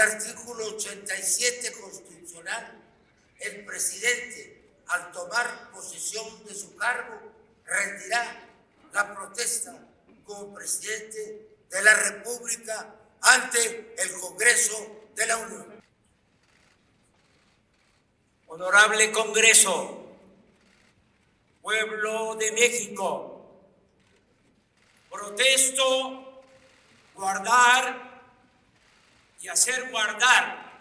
artículo 87 constitucional, el presidente, al tomar posesión de su cargo, rendirá la protesta como presidente de la República ante el Congreso de la Unión. Honorable Congreso, pueblo de México, protesto guardar y hacer guardar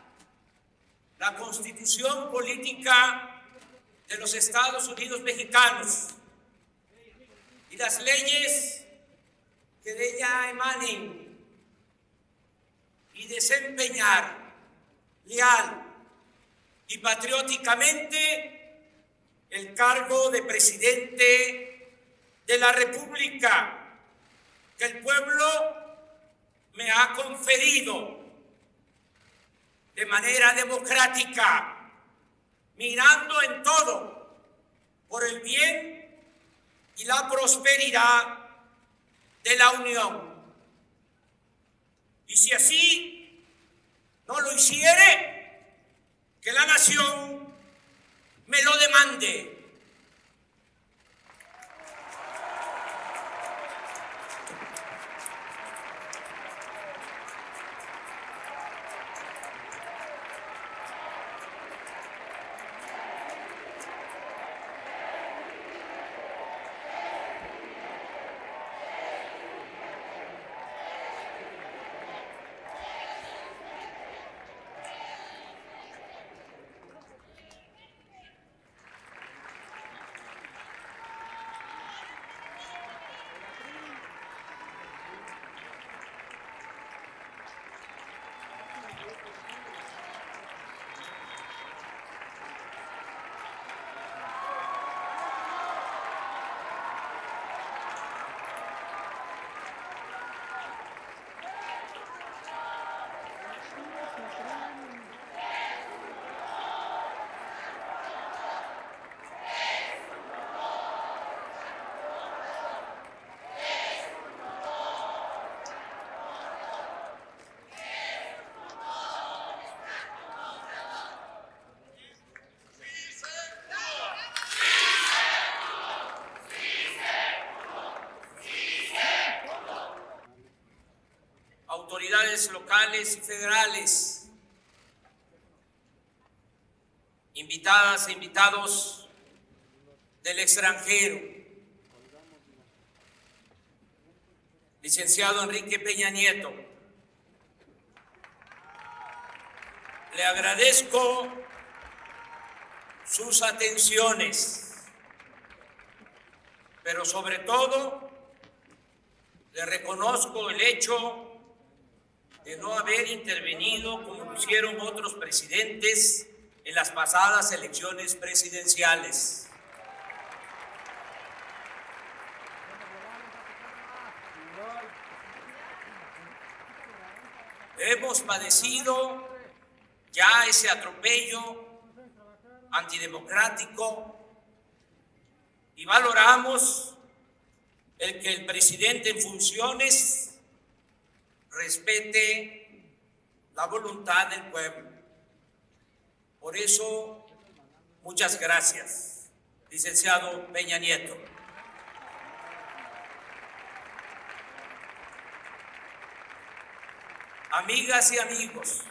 la Constitución política de los Estados Unidos mexicanos y las leyes que de ella emanen y desempeñar leal y patrióticamente el cargo de presidente de la República que el pueblo me ha conferido de manera democrática, mirando en todo por el bien y la prosperidad de la Unión. Y si así no lo hiciere, que la nación me lo demande. Autoridades locales y federales, invitadas e invitados del extranjero, licenciado Enrique Peña Nieto, le agradezco sus atenciones, pero sobre todo le reconozco el hecho de no haber intervenido como lo hicieron otros presidentes en las pasadas elecciones presidenciales. Hemos padecido ya ese atropello antidemocrático y valoramos el que el presidente en funciones respete la voluntad del pueblo. Por eso, muchas gracias, licenciado Peña Nieto. Amigas y amigos,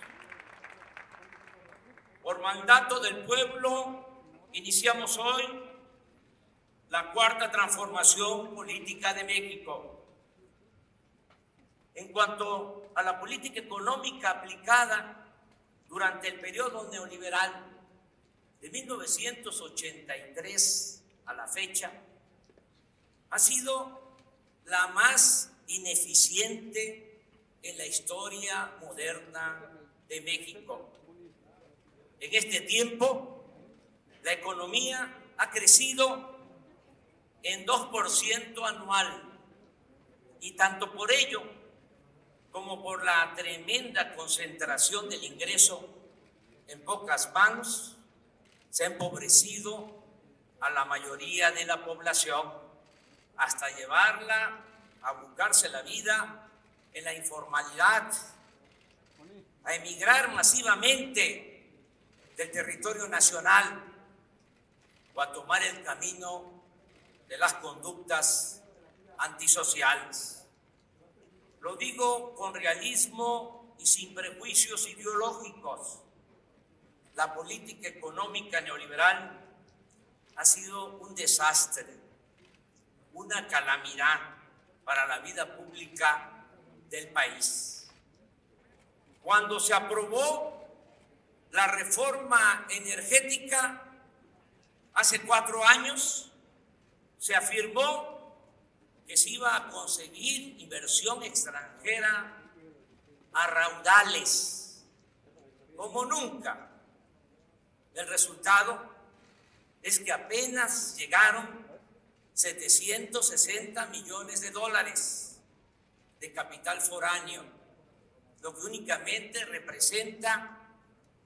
por mandato del pueblo, iniciamos hoy la cuarta transformación política de México. En cuanto a la política económica aplicada durante el periodo neoliberal de 1983 a la fecha, ha sido la más ineficiente en la historia moderna de México. En este tiempo, la economía ha crecido en 2% anual y tanto por ello como por la tremenda concentración del ingreso en pocas manos, se ha empobrecido a la mayoría de la población hasta llevarla a buscarse la vida en la informalidad a emigrar masivamente del territorio nacional o a tomar el camino de las conductas antisociales. Lo digo con realismo y sin prejuicios ideológicos. La política económica neoliberal ha sido un desastre, una calamidad para la vida pública del país. Cuando se aprobó la reforma energética hace 4 años, se afirmó que se iba a conseguir inversión extranjera a raudales, como nunca. El resultado es que apenas llegaron 760 millones de dólares de capital foráneo, lo que únicamente representa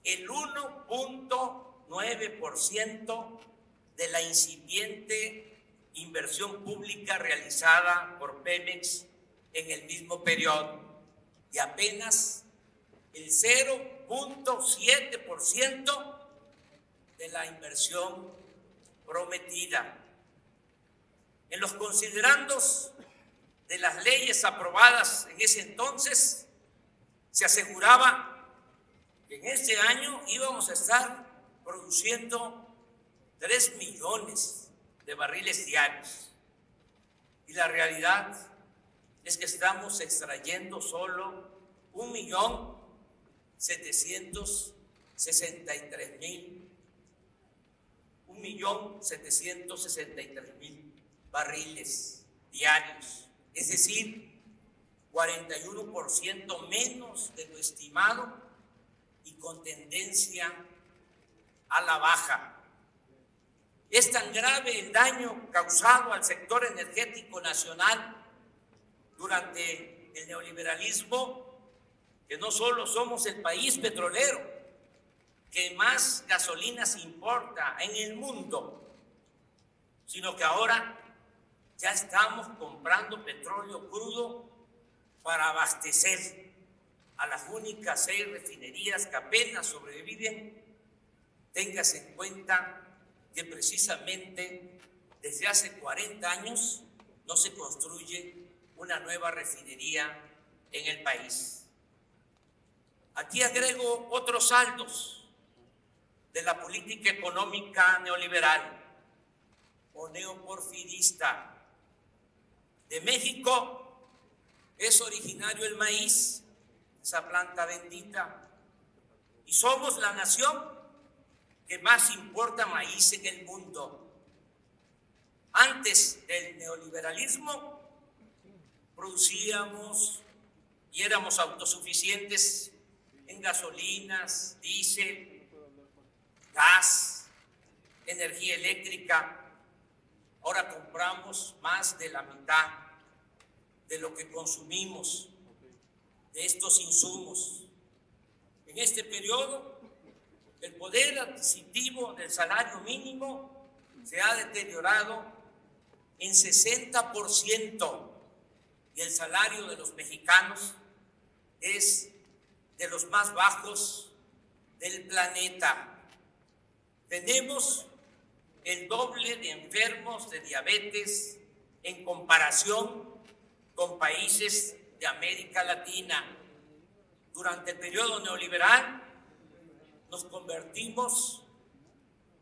el 1.9% de la incipiente inversión pública realizada por Pemex en el mismo periodo y apenas el 0.7% de la inversión prometida. En los considerandos de las leyes aprobadas en ese entonces, se aseguraba que en este año íbamos a estar produciendo 3 millones de barriles diarios. Y la realidad es que estamos extrayendo solo 1.763.000 barriles diarios, es decir, 41% menos de lo estimado y con tendencia a la baja. Es tan grave el daño causado al sector energético nacional durante el neoliberalismo que no solo somos el país petrolero que más gasolinas importa en el mundo, sino que ahora ya estamos comprando petróleo crudo para abastecer a las únicas 6 refinerías que apenas sobreviven. Téngase en cuenta que precisamente desde hace 40 años no se construye una nueva refinería en el país. Aquí agrego otros saldos de la política económica neoliberal o neoporfirista. De México es originario el maíz, esa planta bendita, y somos la nación que más importa maíz en el mundo. Antes del neoliberalismo producíamos y éramos autosuficientes en gasolinas, diésel, gas, energía eléctrica. Ahora compramos más de la mitad de lo que consumimos de estos insumos. En este periodo, el poder adquisitivo del salario mínimo se ha deteriorado en 60% y el salario de los mexicanos es de los más bajos del planeta. Tenemos el doble de enfermos de diabetes en comparación con países de América Latina. Durante el periodo neoliberal nos convertimos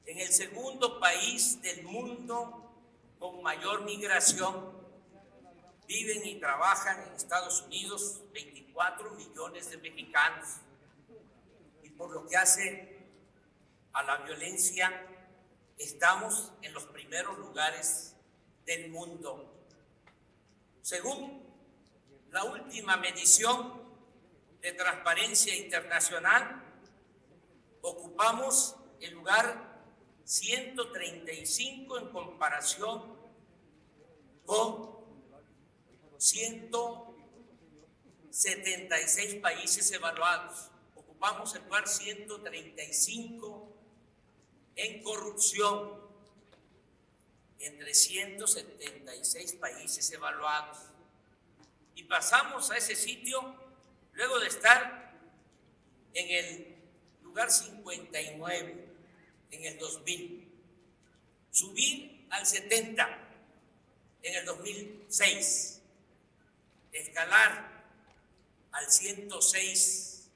en el segundo país del mundo con mayor migración. Viven y trabajan en Estados Unidos 24 millones de mexicanos. Y por lo que hace a la violencia, estamos en los primeros lugares del mundo. Según la última medición de Transparencia Internacional, ocupamos el lugar 135 en comparación con 176 países evaluados. Ocupamos el lugar 135 en corrupción entre 176 países evaluados. Y pasamos a ese sitio luego de estar en el lugar 59 en el 2000, subir al 70 en el 2006, escalar al 106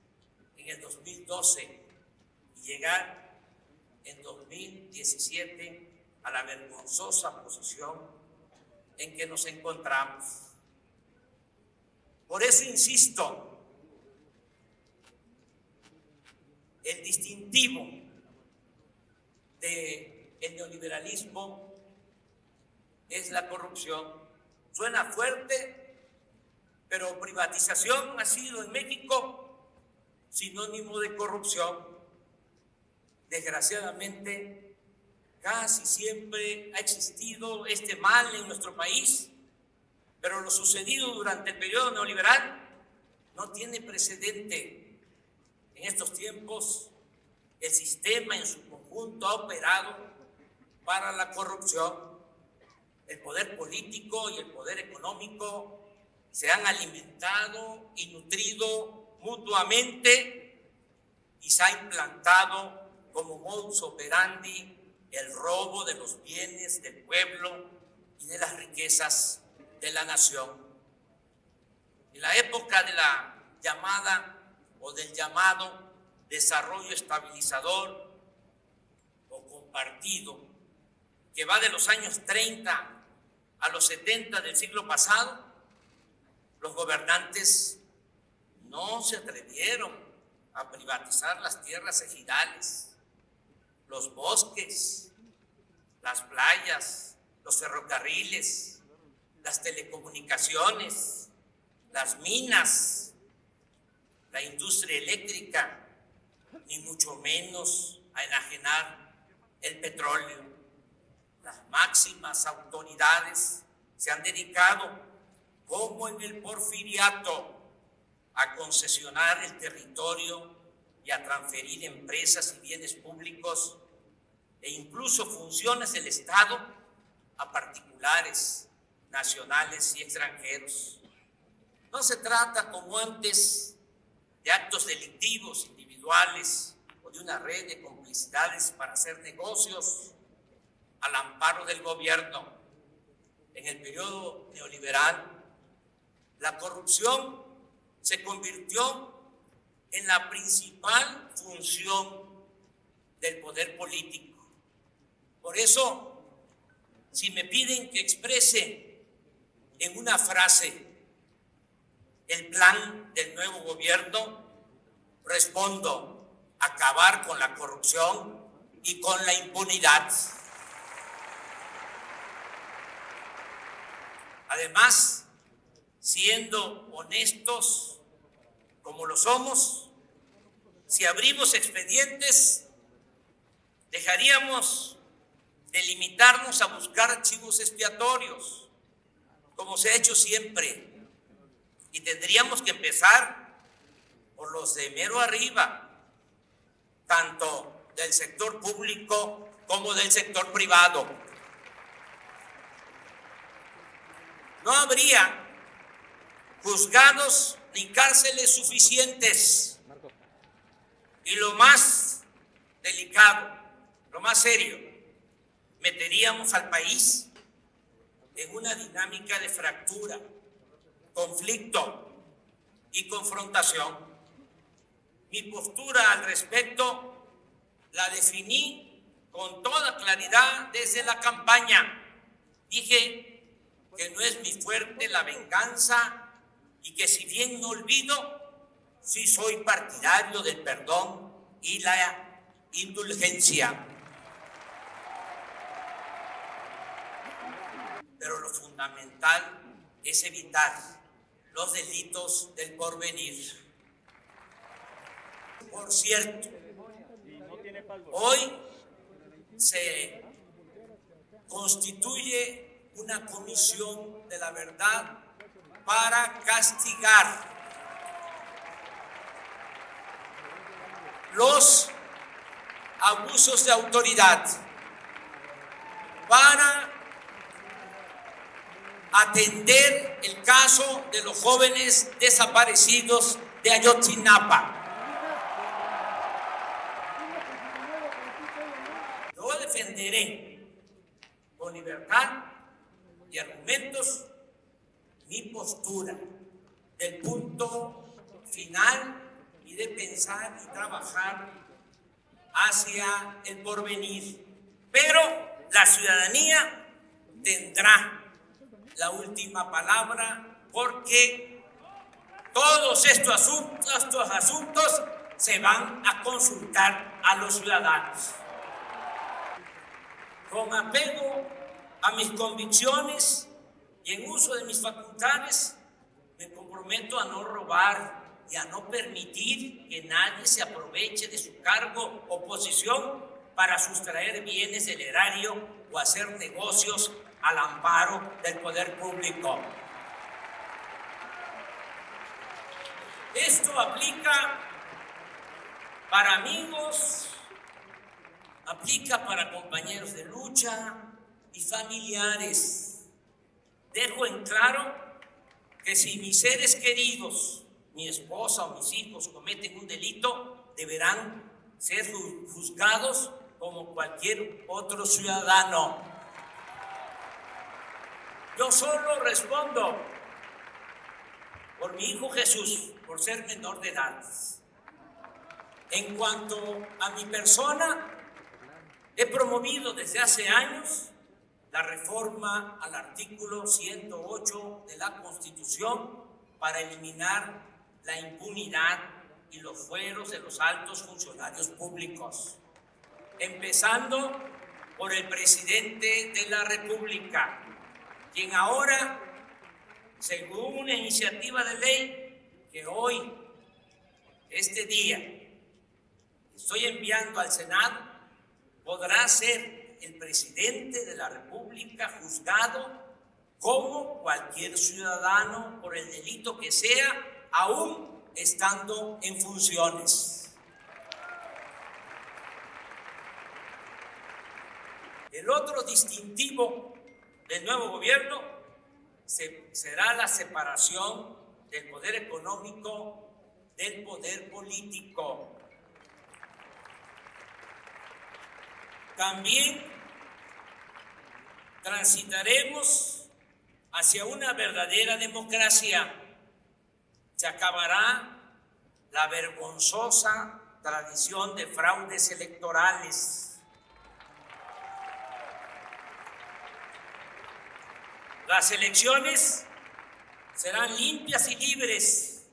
en el 2012 y llegar en 2017 a la vergonzosa posición en que nos encontramos. Por eso insisto, el distintivo del neoliberalismo es la corrupción. Suena fuerte, pero privatización ha sido en México sinónimo de corrupción. Desgraciadamente, casi siempre ha existido este mal en nuestro país, pero lo sucedido durante el periodo neoliberal no tiene precedente. En estos tiempos, el sistema en su conjunto ha operado para la corrupción. El poder político y el poder económico se han alimentado y nutrido mutuamente y se ha implantado como modus operandi el robo de los bienes del pueblo y de las riquezas de la nación. En la época de la llamada o del llamado desarrollo estabilizador o compartido, que va de los años 30 a los 70 del siglo pasado, los gobernantes no se atrevieron a privatizar las tierras ejidales, los bosques, las playas, los ferrocarriles, las telecomunicaciones, las minas, la industria eléctrica, ni mucho menos a enajenar el petróleo. Las máximas autoridades se han dedicado, como en el porfiriato, a concesionar el territorio y a transferir empresas y bienes públicos e incluso funciones del Estado a particulares, nacionales y extranjeros. No se trata, como antes, de actos delictivos individuales o de una red de complicidades para hacer negocios al amparo del gobierno. En el periodo neoliberal, la corrupción se convirtió en la principal función del poder político. Por eso, si me piden que exprese en una frase el plan del nuevo gobierno, respondo: acabar con la corrupción y con la impunidad. Además, siendo honestos como lo somos, si abrimos expedientes, dejaríamos de limitarnos a buscar archivos expiatorios, como se ha hecho siempre, y tendríamos que empezar por los de mero arriba, tanto del sector público como del sector privado. No habría juzgados ni cárceles suficientes. Y lo más delicado, lo más serio, meteríamos al país en una dinámica de fractura, conflicto y confrontación. Mi postura al respecto la definí con toda claridad desde la campaña. Dije que no es mi fuerte la venganza y que, si bien no olvido, sí soy partidario del perdón y la indulgencia. Pero lo fundamental es evitar los delitos del porvenir. Por cierto, hoy se constituye una comisión de la verdad para castigar los abusos de autoridad, para atender el caso de los jóvenes desaparecidos de Ayotzinapa. defenderé con libertad y argumentos mi postura del punto final y de pensar y trabajar hacia el porvenir. Pero la ciudadanía tendrá la última palabra, porque todos estos asuntos se van a consultar a los ciudadanos. Con apego a mis convicciones y en uso de mis facultades, me comprometo a no robar y a no permitir que nadie se aproveche de su cargo o posición para sustraer bienes del erario o hacer negocios al amparo del poder público. Esto aplica para amigos, aplica para compañeros de lucha y familiares. Dejo en claro que si mis seres queridos, mi esposa o mis hijos cometen un delito, deberán ser juzgados como cualquier otro ciudadano. Yo solo respondo por mi hijo Jesús, por ser menor de edad. En cuanto a mi persona, he promovido desde hace años la reforma al artículo 108 de la Constitución para eliminar la impunidad y los fueros de los altos funcionarios públicos, empezando por el presidente de la República, quien ahora, según una iniciativa de ley que hoy, este día, estoy enviando al Senado, podrá ser el presidente de la República juzgado como cualquier ciudadano por el delito que sea, aún estando en funciones. El otro distintivo del nuevo gobierno será la separación del poder económico del poder político. También transitaremos hacia una verdadera democracia. Se acabará la vergonzosa tradición de fraudes electorales. Las elecciones serán limpias y libres,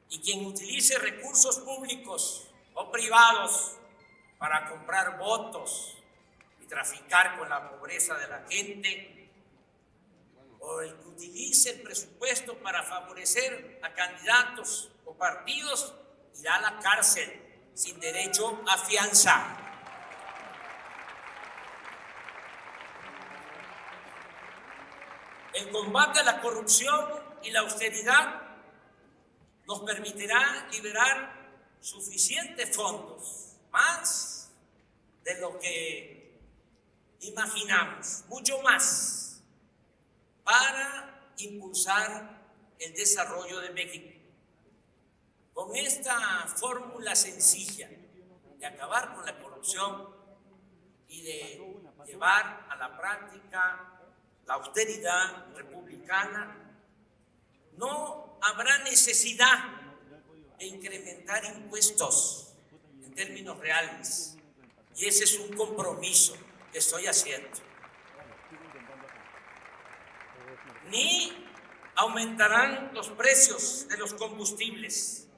y quien utilice recursos públicos o privados para comprar votos y traficar con la pobreza de la gente, o el que utilice el presupuesto para favorecer a candidatos o partidos, irá a la cárcel sin derecho a fianza. El combate a la corrupción y la austeridad nos permitirá liberar suficientes fondos, más de lo que imaginamos, mucho más, para impulsar el desarrollo de México. Con esta fórmula sencilla de acabar con la corrupción y de llevar a la práctica la austeridad republicana, no habrá necesidad de incrementar impuestos en términos reales, y ese es un compromiso que estoy haciendo. Ni aumentarán los precios de los combustibles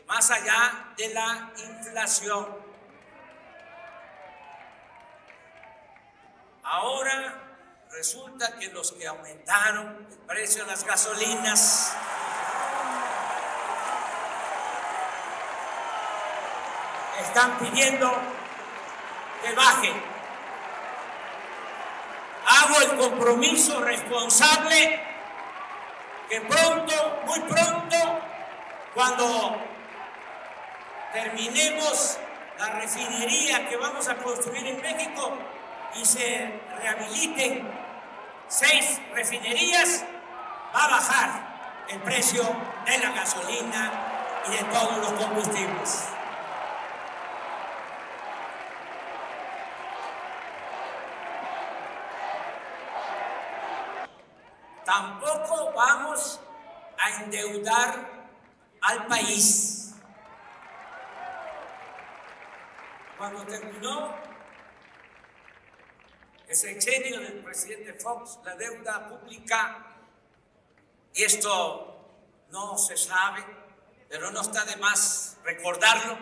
más allá de la inflación. Ahora resulta que los que aumentaron el precio de las gasolinas están pidiendo que baje. Hago el compromiso responsable que pronto, muy pronto, cuando terminemos la refinería que vamos a construir en México y se rehabiliten 6 refinerías, va a bajar el precio de la gasolina y de todos los combustibles. Tampoco vamos a endeudar al país. Cuando terminó el sexenio del presidente Fox, la deuda pública, y esto no se sabe, pero no está de más recordarlo,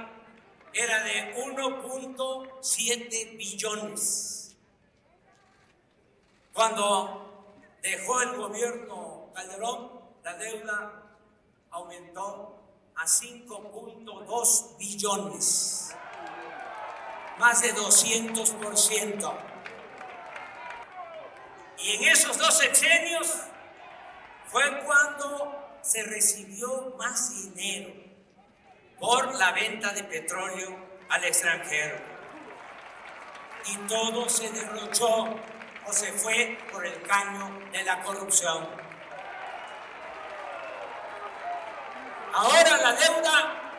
era de 1.7 billones. Cuando dejó el gobierno Calderón, la deuda aumentó a 5.2 billones, más de 200%. Y en esos 2 sexenios fue cuando se recibió más dinero por la venta de petróleo al extranjero. Y todo se derrochó o se fue por el caño de la corrupción. Ahora la deuda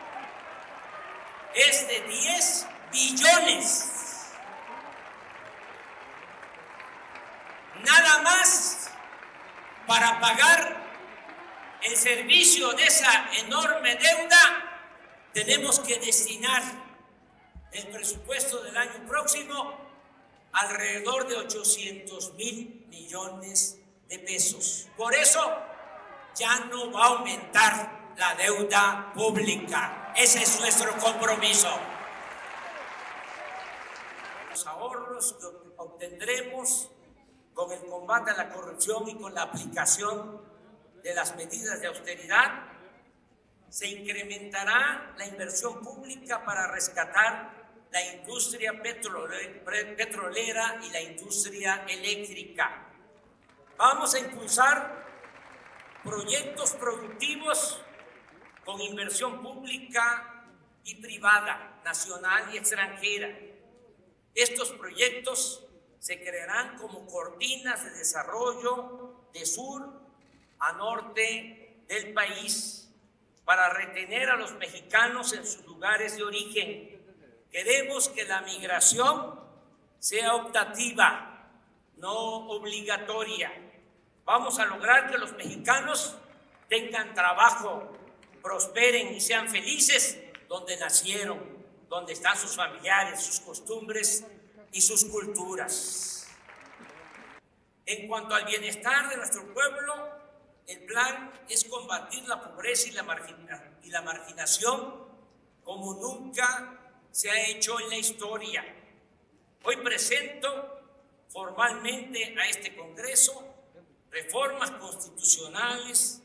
es de 10 billones. Nada más para pagar el servicio de esa enorme deuda, tenemos que destinar el presupuesto del año próximo alrededor de 800,000 millones de pesos. Por eso ya no va a aumentar la deuda pública. Ese es nuestro compromiso. Los ahorros que obtendremos con el combate a la corrupción y con la aplicación de las medidas de austeridad, se incrementará la inversión pública para rescatar la industria petrolera y la industria eléctrica. Vamos a impulsar proyectos productivos con inversión pública y privada, nacional y extranjera. Estos proyectos se crearán como cortinas de desarrollo de sur a norte del país para retener a los mexicanos en sus lugares de origen. Queremos que la migración sea optativa, no obligatoria. Vamos a lograr que los mexicanos tengan trabajo, prosperen y sean felices donde nacieron, donde están sus familiares, sus costumbres y sus culturas. En cuanto al bienestar de nuestro pueblo, el plan es combatir la pobreza y la marginación como nunca se ha hecho en la historia. Hoy presento formalmente a este Congreso reformas constitucionales,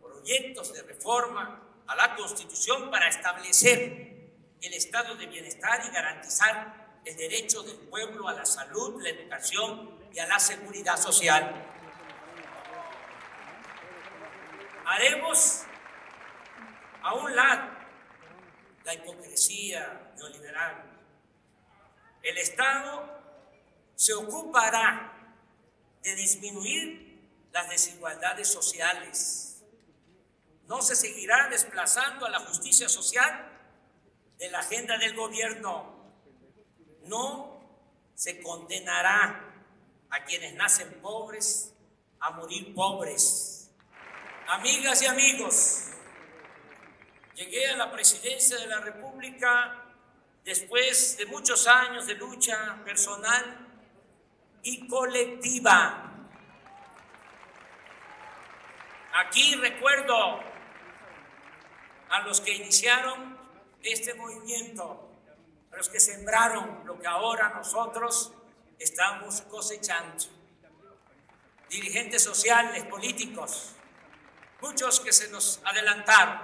proyectos de reforma a la Constitución para establecer el estado de bienestar y garantizar el derecho del pueblo a la salud, la educación y a la seguridad social. Haremos a un lado la hipocresía neoliberal. El Estado se ocupará de disminuir las desigualdades sociales. No se seguirá desplazando a la justicia social de la agenda del gobierno. No se condenará a quienes nacen pobres a morir pobres. Amigas y amigos, llegué a la presidencia de la República después de muchos años de lucha personal y colectiva. Aquí recuerdo a los que iniciaron este movimiento, a los que sembraron lo que ahora nosotros estamos cosechando. Dirigentes sociales, políticos, muchos que se nos adelantaron,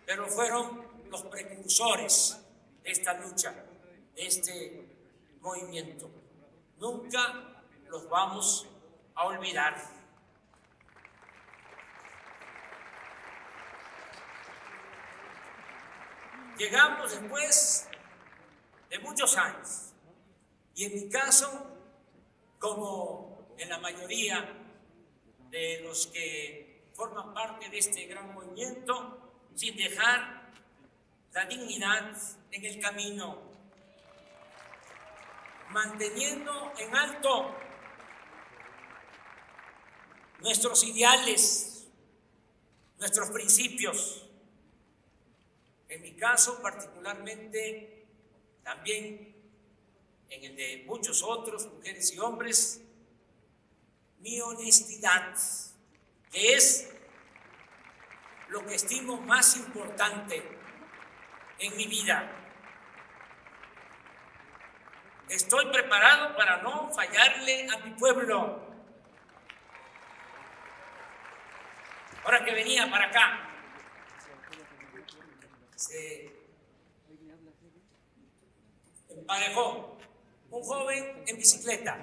pero fueron los precursores de esta lucha, de este movimiento. Nunca los vamos a olvidar. Llegamos después de muchos años, y en mi caso, como en la mayoría de los que forman parte de este gran movimiento, sin dejar la dignidad en el camino, manteniendo en alto nuestros ideales, nuestros principios. En mi caso, particularmente, también en el de muchos otros, mujeres y hombres, mi honestidad, que es lo que estimo más importante en mi vida. Estoy preparado para no fallarle a mi pueblo. Ahora que venía para acá, se emparejó un joven en bicicleta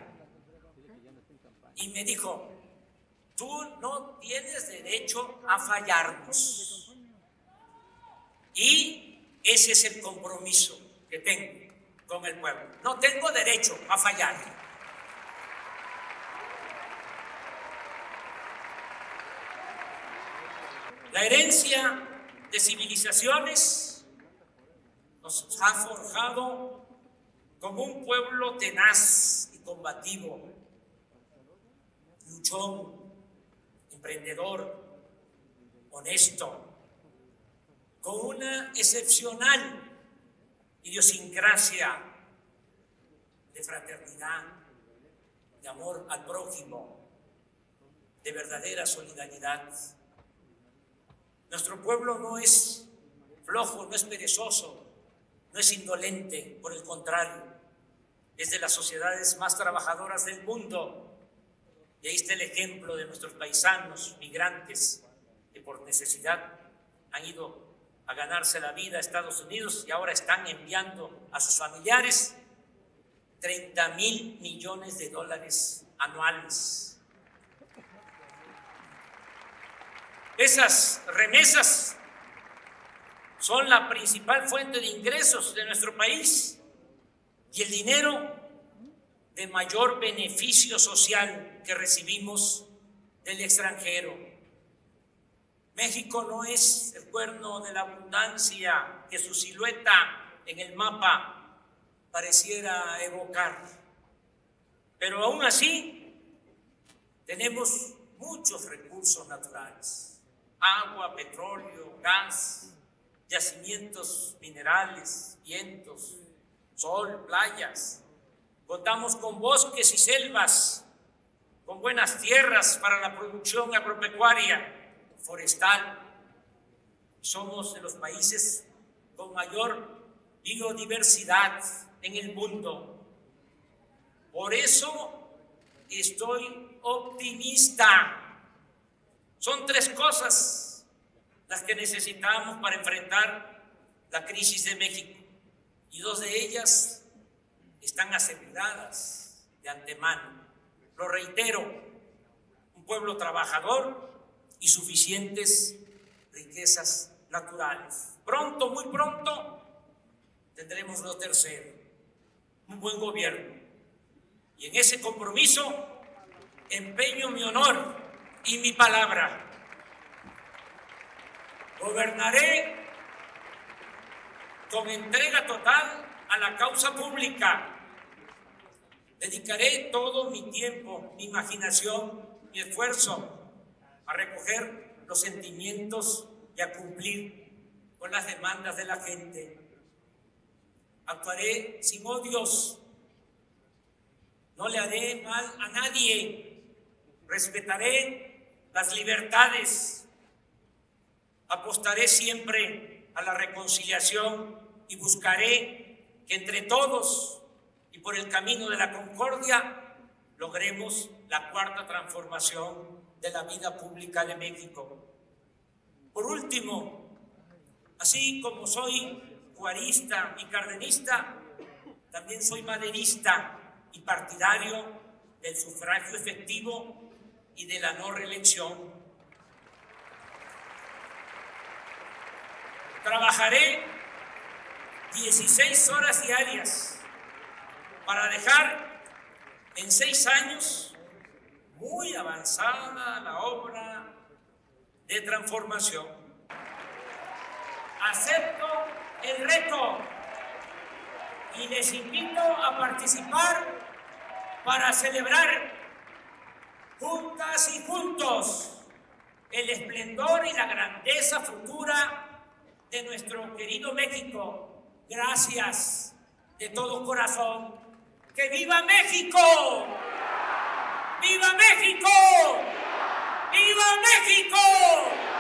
y me dijo: tú no tienes derecho a fallarnos. Y ese es el compromiso que tengo con el pueblo. No tengo derecho a fallar. La herencia de civilizaciones nos ha forjado como un pueblo tenaz y combativo, luchón, emprendedor, honesto, con una excepcional idiosincrasia de fraternidad, de amor al prójimo, de verdadera solidaridad. Nuestro pueblo no es flojo, no es perezoso, no es indolente, por el contrario, es de las sociedades más trabajadoras del mundo. Y ahí está el ejemplo de nuestros paisanos migrantes que por necesidad han ido a ganarse la vida a Estados Unidos y ahora están enviando a sus familiares 30,000 millones de dólares anuales. Esas remesas son la principal fuente de ingresos de nuestro país y el dinero de mayor beneficio social que recibimos del extranjero. México no es el cuerno de la abundancia que su silueta en el mapa pareciera evocar, pero aún así tenemos muchos recursos naturales: agua, petróleo, gas, yacimientos minerales, vientos, sol, playas. Contamos con bosques y selvas, con buenas tierras para la producción agropecuaria, forestal. Somos de los países con mayor biodiversidad en el mundo. Por eso estoy optimista. Son 3 cosas las que necesitamos para enfrentar la crisis de México, y 2 de ellas están aseguradas de antemano. Lo reitero: un pueblo trabajador y suficientes riquezas naturales. Pronto, muy pronto, tendremos lo tercero: un buen gobierno. Y en ese compromiso empeño mi honor y mi palabra. Gobernaré con entrega total a la causa pública. Dedicaré todo mi tiempo, mi imaginación, mi esfuerzo a recoger los sentimientos y a cumplir con las demandas de la gente. Actuaré sin odios, no le haré mal a nadie, respetaré las libertades, apostaré siempre a la reconciliación y buscaré que entre todos y por el camino de la concordia logremos la 4ª transformación de la vida pública de México. Por último, así como soy juarista y cardenista, también soy maderista y partidario del sufragio efectivo y de la no reelección. Trabajaré 16 horas diarias para dejar en 6 años muy avanzada la obra de transformación. Acepto el reto y les invito a participar para celebrar juntas y juntos, el esplendor y la grandeza futura de nuestro querido México. Gracias de todo corazón. ¡Que viva México! ¡Viva México! ¡Viva México!